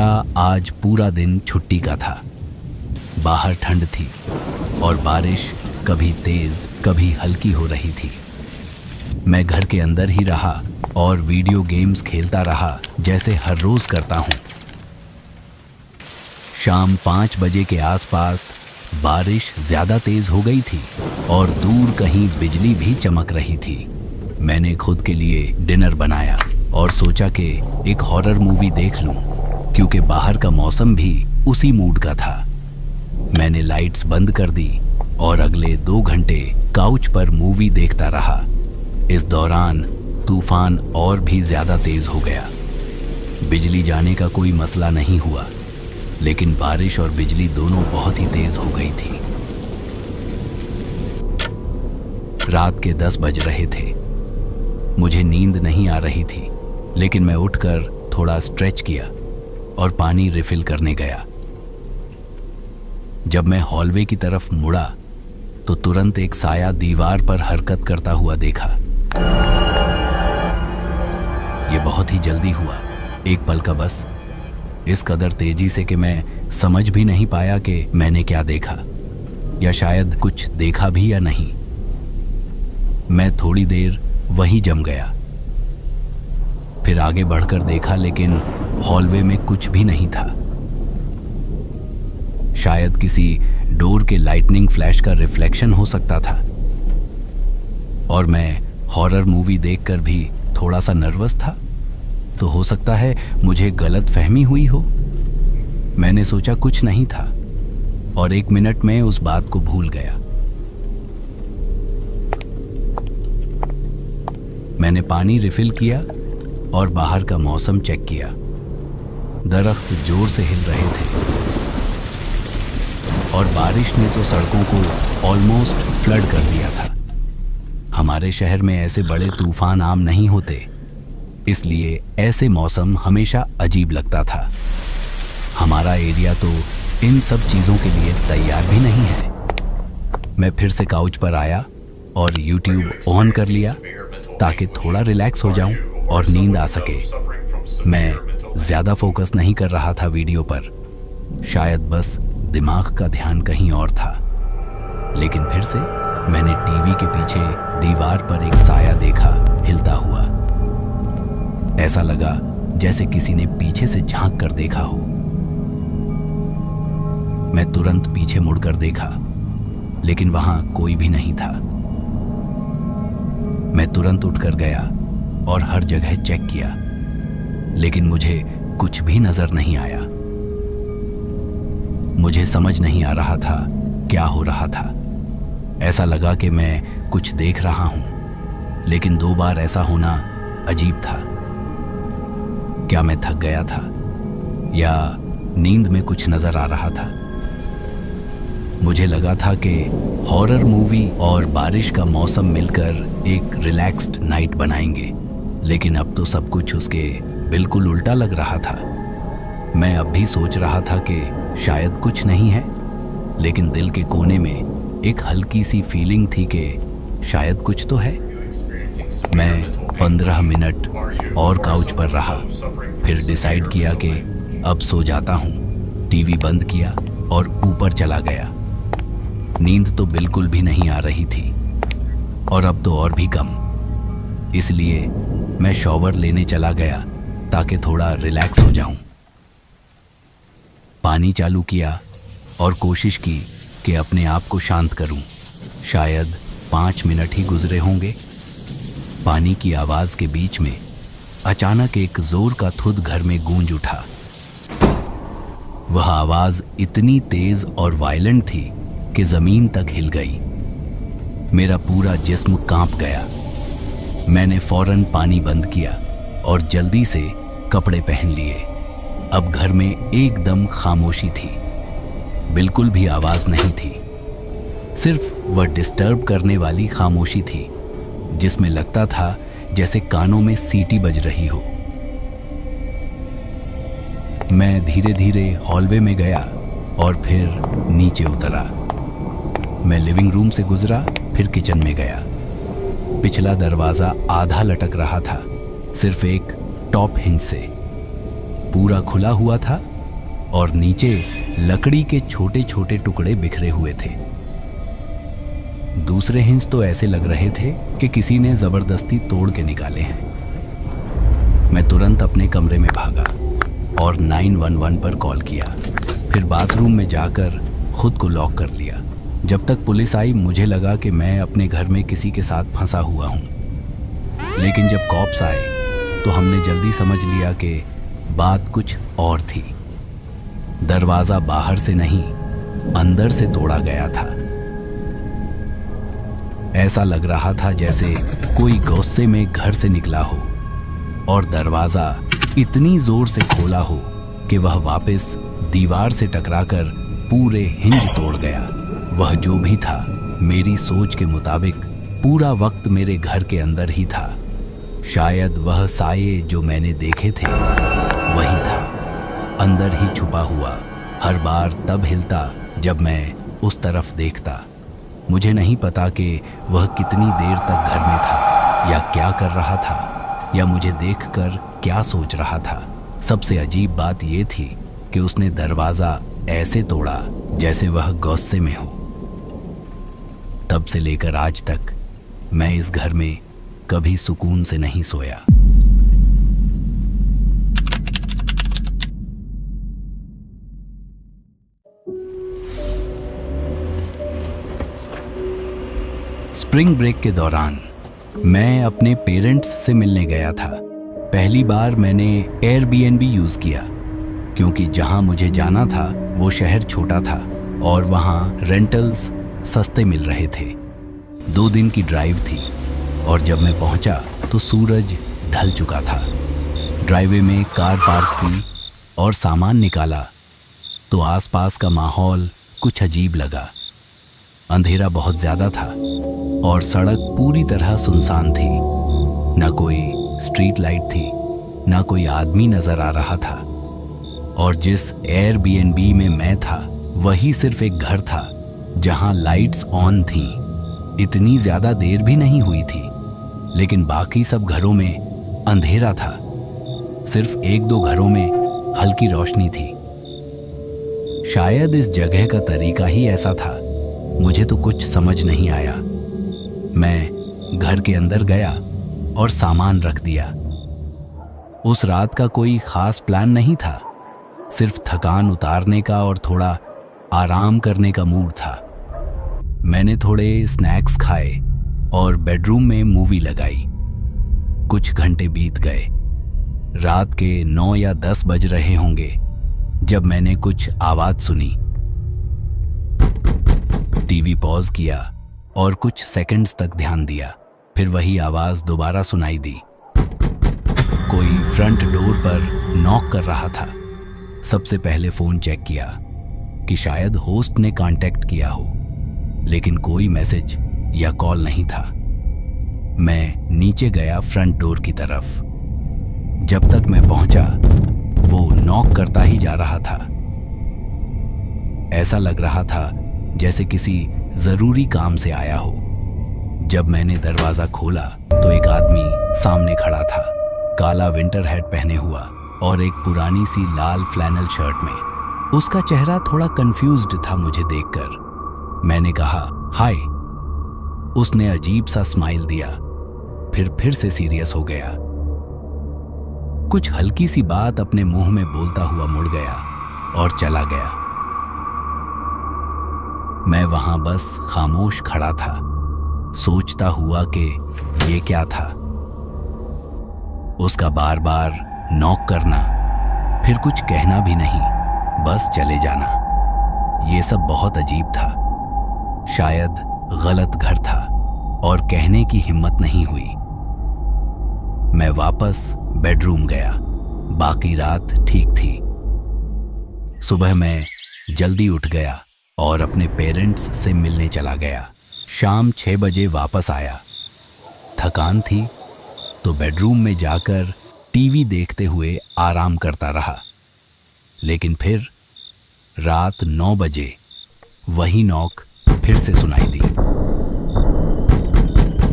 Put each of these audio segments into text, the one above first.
मेरा आज पूरा दिन छुट्टी का था। बाहर ठंड थी और बारिश कभी तेज कभी हल्की हो रही थी। मैं घर के अंदर ही रहा और वीडियो गेम्स खेलता रहा जैसे हर रोज करता हूँ। शाम 5 बजे के आसपास बारिश ज्यादा तेज हो गई थी और दूर कहीं बिजली भी चमक रही थी। मैंने खुद के लिए डिनर बनाया और सोचा कि एक हॉरर मूवी देख लूं, क्योंकि बाहर का मौसम भी उसी मूड का था। मैंने लाइट्स बंद कर दी और अगले 2 घंटे काउच पर मूवी देखता रहा। इस दौरान तूफान और भी ज्यादा तेज हो गया। बिजली जाने का कोई मसला नहीं हुआ, लेकिन बारिश और बिजली दोनों बहुत ही तेज हो गई थी। रात के 10 बज रहे थे। मुझे नींद नहीं आ रही थी, लेकिन मैं उठकर थोड़ा स्ट्रेच किया और पानी रिफिल करने गया। जब मैं हॉलवे की तरफ मुड़ा तो तुरंत एक साया दीवार पर हरकत करता हुआ देखा। यह बहुत ही जल्दी हुआ, एक पल का बस, इस कदर तेजी से कि मैं समझ भी नहीं पाया कि मैंने क्या देखा, या शायद कुछ देखा भी या नहीं। मैं थोड़ी देर वहीं जम गया। फिर आगे बढ़कर देखा, लेकिन हॉलवे में कुछ भी नहीं था। शायद किसी डोर के लाइटनिंग फ्लैश का रिफ्लेक्शन हो सकता था। और मैं हॉरर मूवी देखकर भी थोड़ा सा नर्वस था, तो हो सकता है मुझे गलत फहमी हुई हो। मैंने सोचा कुछ नहीं था और 1 मिनट में उस बात को भूल गया। मैंने पानी रिफिल किया और बाहर का मौसम चेक किया। दरख्त जोर से हिल रहे थे और बारिश ने तो सड़कों को ऑलमोस्ट फ्लड कर दिया था। हमारे शहर में ऐसे बड़े तूफान आम नहीं होते, इसलिए ऐसे मौसम हमेशा अजीब लगता था। हमारा एरिया तो इन सब चीजों के लिए तैयार भी नहीं है। मैं फिर से काउच पर आया और यूट्यूब ऑन कर लिया ताकि थोड़ा रिलैक्स हो जाऊं और नींद आ सके। मैं ज्यादा फोकस नहीं कर रहा था वीडियो पर, शायद बस दिमाग का ध्यान कहीं और था। लेकिन फिर से मैंने टीवी के पीछे दीवार पर एक साया देखा हिलता हुआ। ऐसा लगा जैसे किसी ने पीछे से झांक कर देखा हो। मैं तुरंत पीछे मुड़कर देखा, लेकिन वहां कोई भी नहीं था। मैं तुरंत उठकर गया और हर जगह चेक किया, लेकिन मुझे कुछ भी नजर नहीं आया। मुझे समझ नहीं आ रहा था क्या हो रहा था। ऐसा लगा कि मैं कुछ देख रहा हूं, लेकिन 2 बार ऐसा होना अजीब था। क्या मैं थक गया था या नींद में कुछ नजर आ रहा था? मुझे लगा था कि हॉरर मूवी और बारिश का मौसम मिलकर एक रिलैक्स्ड नाइट बनाएंगे, लेकिन अब तो सब कुछ उसके बिल्कुल उल्टा लग रहा था। मैं अब भी सोच रहा था कि शायद कुछ नहीं है, लेकिन दिल के कोने में एक हल्की सी फीलिंग थी कि शायद कुछ तो है। मैं 15 मिनट और काउच पर रहा, फिर डिसाइड किया कि अब सो जाता हूँ। टीवी बंद किया और ऊपर चला गया। नींद तो बिल्कुल भी नहीं आ रही थी और अब तो और भी कम। इसलिए मैं शॉवर लेने चला गया ताकि थोड़ा रिलैक्स हो जाऊं। पानी चालू किया और कोशिश की कि अपने आप को शांत करूं। शायद 5 मिनट ही गुजरे होंगे। पानी की आवाज के बीच में अचानक एक जोर का थुद घर में गूंज उठा। वह आवाज इतनी तेज और वायलेंट थी कि जमीन तक हिल गई। मेरा पूरा जिस्म कांप गया। मैंने फौरन पानी बंद किया और जल्दी से कपड़े पहन लिए। अब घर में एकदम खामोशी थी, बिल्कुल भी आवाज नहीं थी। सिर्फ वह डिस्टर्ब करने वाली खामोशी थी, जिसमें लगता था जैसे कानों में सीटी बज रही हो। मैं धीरे धीरे हॉलवे में गया और फिर नीचे उतरा। मैं लिविंग रूम से गुजरा, फिर किचन में गया। पिछला दरवाजा आधा लटक रहा था, सिर्फ एक टॉप हिंज से। पूरा खुला हुआ था, और नीचे लकड़ी के छोटे छोटे टुकड़े बिखरे हुए थे। दूसरे हिंज तो ऐसे लग रहे थे कि किसी ने जबरदस्ती तोड़ के निकाले हैं। मैं तुरंत अपने कमरे में भागा और 911 पर कॉल किया। फिर बाथरूम में जाकर खुद को लॉक कर लिया। जब तक पुलिस आई मुझे लगा कि मैं अपने घर में किसी के साथ फंसा हुआ हूँ, लेकिन जब कॉप्स आए तो हमने जल्दी समझ लिया कि बात कुछ और थी। दरवाजा बाहर से नहीं, अंदर से तोड़ा गया था। ऐसा लग रहा था जैसे कोई गुस्से में घर से निकला हो और दरवाजा इतनी जोर से खोला हो कि वह वापस दीवार से टकराकर पूरे हिंज तोड़ गया। वह जो भी था मेरी सोच के मुताबिक पूरा वक्त मेरे घर के अंदर ही था। शायद वह साये जो मैंने देखे थे वही था, अंदर ही छुपा हुआ, हर बार तब हिलता जब मैं उस तरफ देखता। मुझे नहीं पता कि वह कितनी देर तक घर में था या क्या कर रहा था या मुझे देखकर क्या सोच रहा था। सबसे अजीब बात यह थी कि उसने दरवाजा ऐसे तोड़ा जैसे वह गुस्से में हो। तब से लेकर आज तक मैं इस घर में कभी सुकून से नहीं सोया। स्प्रिंग ब्रेक के दौरान मैं अपने पेरेंट्स से मिलने गया था। पहली बार मैंने एयरबीएनबी यूज किया क्योंकि जहां मुझे जाना था वो शहर छोटा था और वहां रेंटल्स सस्ते मिल रहे थे। 2 दिन की ड्राइव थी और जब मैं पहुंचा तो सूरज ढल चुका था। ड्राइवे में कार पार्क की और सामान निकाला तो आसपास का माहौल कुछ अजीब लगा। अंधेरा बहुत ज्यादा था और सड़क पूरी तरह सुनसान थी। न कोई स्ट्रीट लाइट थी, न कोई आदमी नजर आ रहा था। और जिस एयरबीएनबी में मैं था वही सिर्फ एक घर था जहां लाइट्स ऑन थीं। इतनी ज्यादा देर भी नहीं हुई थी, लेकिन बाकी सब घरों में अंधेरा था। सिर्फ 1-2 घरों में हल्की रोशनी थी। शायद इस जगह का तरीका ही ऐसा था। मुझे तो कुछ समझ नहीं आया। मैं घर के अंदर गया और सामान रख दिया। उस रात का कोई खास प्लान नहीं था, सिर्फ थकान उतारने का और थोड़ा आराम करने का मूड था। मैंने थोड़े स्नैक्स खाए और बेडरूम में मूवी लगाई। कुछ घंटे बीत गए। रात के 9 या 10 बज रहे होंगे जब मैंने कुछ आवाज सुनी। टीवी पॉज किया और कुछ सेकंड्स तक ध्यान दिया। फिर वही आवाज दोबारा सुनाई दी। कोई फ्रंट डोर पर नॉक कर रहा था। सबसे पहले फोन चेक किया कि शायद होस्ट ने कांटेक्ट किया हो, लेकिन कोई मैसेज या कॉल नहीं था। मैं नीचे गया फ्रंट डोर की तरफ। जब तक मैं पहुंचा वो नॉक करता ही जा रहा था। ऐसा लग रहा था जैसे किसी जरूरी काम से आया हो। जब मैंने दरवाजा खोला तो एक आदमी सामने खड़ा था, काला विंटर हैट पहने हुआ और एक पुरानी सी लाल फ्लैनल शर्ट में। उसका चेहरा थोड़ा कंफ्यूज्ड था मुझे देखकर। मैंने कहा हाय। उसने अजीब सा स्माइल दिया, फिर से सीरियस हो गया। कुछ हल्की सी बात अपने मुंह में बोलता हुआ मुड़ गया और चला गया। मैं वहां बस खामोश खड़ा था, सोचता हुआ कि ये क्या था। उसका बार बार नॉक करना, फिर कुछ कहना भी नहीं, बस चले जाना। ये सब बहुत अजीब था। शायद गलत घर था और कहने की हिम्मत नहीं हुई। मैं वापस बेडरूम गया। बाकी रात ठीक थी। सुबह मैं जल्दी उठ गया और अपने पेरेंट्स से मिलने चला गया। शाम 6 बजे वापस आया। थकान थी तो बेडरूम में जाकर टीवी देखते हुए आराम करता रहा। लेकिन फिर रात 9 बजे वही नॉक फिर से सुनाई दी।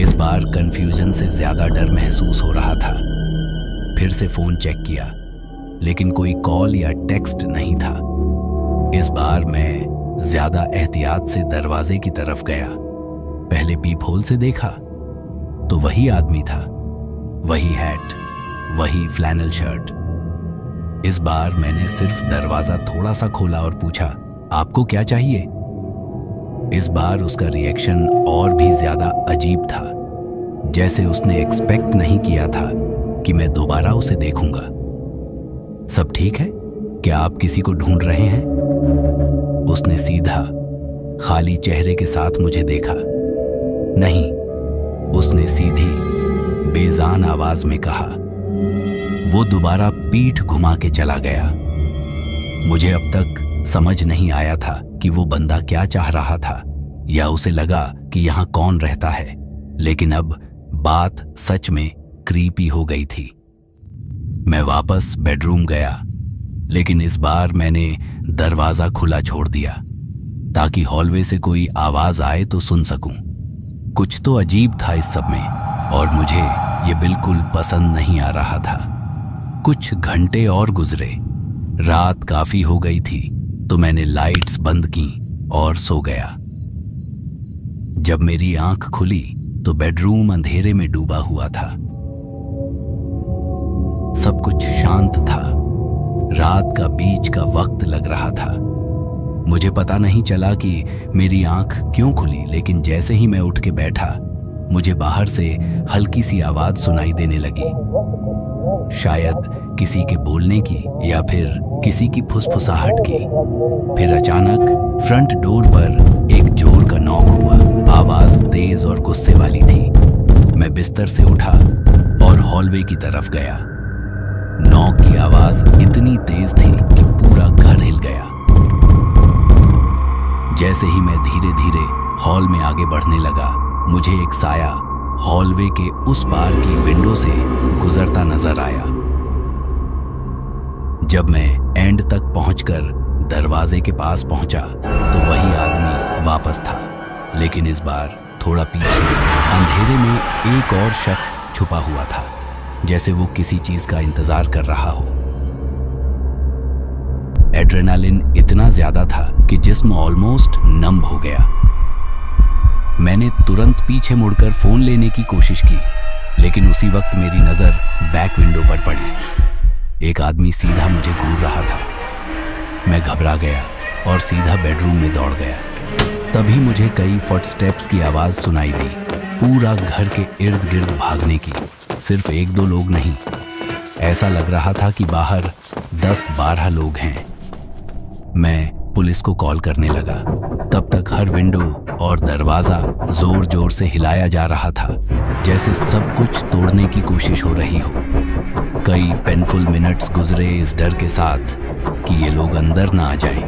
इस बार कंफ्यूजन से ज्यादा डर महसूस हो रहा था। फिर से फोन चेक किया लेकिन कोई कॉल या टेक्स्ट नहीं था। इस बार मैं ज्यादा एहतियात से दरवाजे की तरफ गया। पहले पीप होल से देखा तो वही आदमी था, वही हैट, वही फ्लैनल शर्ट। इस बार मैंने सिर्फ दरवाजा थोड़ा सा खोला और पूछा, आपको क्या चाहिए? इस बार उसका रिएक्शन और भी ज्यादा अजीब था, जैसे उसने एक्सपेक्ट नहीं किया था कि मैं दोबारा उसे देखूंगा। सब ठीक है? क्या आप किसी को ढूंढ रहे हैं? उसने सीधा खाली चेहरे के साथ मुझे देखा। नहीं, उसने सीधी बेजान आवाज में कहा। वो दोबारा पीठ घुमा के चला गया। मुझे अब तक समझ नहीं आया था कि वो बंदा क्या चाह रहा था, या उसे लगा कि यहां कौन रहता है। लेकिन अब बात सच में क्रीपी हो गई थी। मैं वापस बेडरूम गया, लेकिन इस बार मैंने दरवाजा खुला छोड़ दिया ताकि हॉलवे से कोई आवाज आए तो सुन सकूं। कुछ तो अजीब था इस सब में, और मुझे ये बिल्कुल पसंद नहीं आ रहा था। कुछ घंटे और गुजरे। रात काफी हो गई थी तो मैंने लाइट्स बंद की और सो गया। जब मेरी आंख खुली तो बेडरूम अंधेरे में डूबा हुआ था। सब कुछ शांत था। रात का बीच का वक्त लग रहा था। मुझे पता नहीं चला कि मेरी आंख क्यों खुली, लेकिन जैसे ही मैं उठ के बैठा, मुझे बाहर से हल्की सी आवाज सुनाई देने लगी। शायद किसी के बोलने की या फिर किसी की फुसफुसाहट की। फिर अचानक फ्रंट डोर पर एक जोर का नॉक हुआ। आवाज तेज और गुस्से वाली थी। मैं बिस्तर से उठा और हॉलवे की तरफ गया। नॉक की आवाज इतनी तेज थी कि पूरा घर हिल गया। जैसे ही मैं धीरे धीरे हॉल में आगे बढ़ने लगा, मुझे एक साया हॉलवे के उस पार की विंडो से गुजरता नजर आया। जब मैं एंड तक पहुंचकर दरवाजे के पास पहुंचा तो वही आदमी वापस था, लेकिन इस बार थोड़ा पीछे अंधेरे में एक और शख्स छुपा हुआ था, जैसे वो किसी चीज का इंतजार कर रहा हो। एड्रेनालिन इतना ज्यादा था कि जिस्म ऑलमोस्ट नम हो गया। मैंने तुरंत पीछे मुड़कर फोन लेने की कोशिश की, लेकिन उसी वक्त मेरी नजर बैक विंडो पर पड़ी। एक आदमी सीधा मुझे घूर रहा था। मैं घबरा गया और सीधा बेडरूम में दौड़ गया। तभी मुझे कई फुटस्टेप्स की आवाज सुनाई दी, पूरा घर के इर्द गिर्द भागने की। सिर्फ एक दो लोग नहीं, ऐसा लग रहा था कि बाहर 10-12 लोग हैं। मैं पुलिस को कॉल करने लगा। तब तक हर विंडो और दरवाजा जोर जोर से हिलाया जा रहा था, जैसे सब कुछ तोड़ने की कोशिश हो रही हो। कई पेनफुल मिनट्स गुजरे इस डर के साथ कि ये लोग अंदर ना आ जाएं।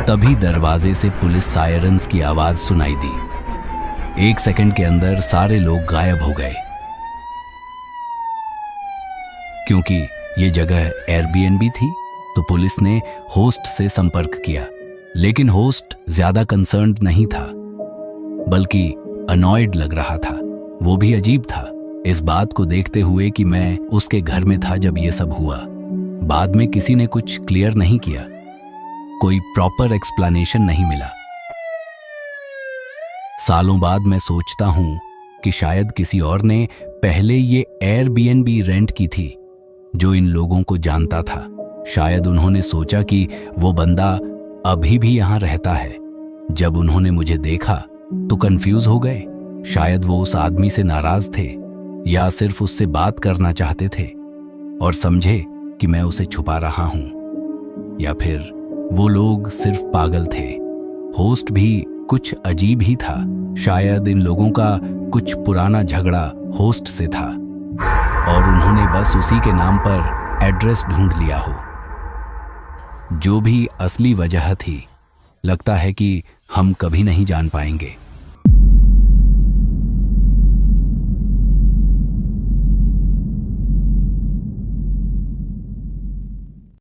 तभी दरवाजे से पुलिस सायरन्स की आवाज सुनाई दी। 1 सेकंड के अंदर सारे लोग गायब हो गए। क्योंकि ये जगह एयरबीएनबी थी, तो पुलिस ने होस्ट से संपर्क किया, लेकिन होस्ट ज्यादा कंसर्न्ड नहीं था, बल्कि अनॉयड लग रहा था। वो भी अजीब था, इस बात को देखते हुए कि मैं उसके घर में था जब ये सब हुआ। बाद में किसी ने कुछ क्लियर नहीं किया, कोई प्रॉपर एक्सप्लेनेशन नहीं मिला। सालों बाद मैं सोचता हूं कि शायद किसी और ने पहले ये एयरबीएनबी रेंट की थी, जो इन लोगों को जानता था। शायद उन्होंने सोचा कि वो बंदा अभी भी यहां रहता है। जब उन्होंने मुझे देखा तो कंफ्यूज हो गए। शायद वो उस आदमी से नाराज थे, या सिर्फ उससे बात करना चाहते थे और समझे कि मैं उसे छुपा रहा हूं, या फिर वो लोग सिर्फ पागल थे। होस्ट भी कुछ अजीब ही था। शायद इन लोगों का कुछ पुराना झगड़ा होस्ट से था और उन्होंने बस उसी के नाम पर एड्रेस ढूंढ लिया हो। जो भी असली वजह थी, लगता है कि हम कभी नहीं जान पाएंगे।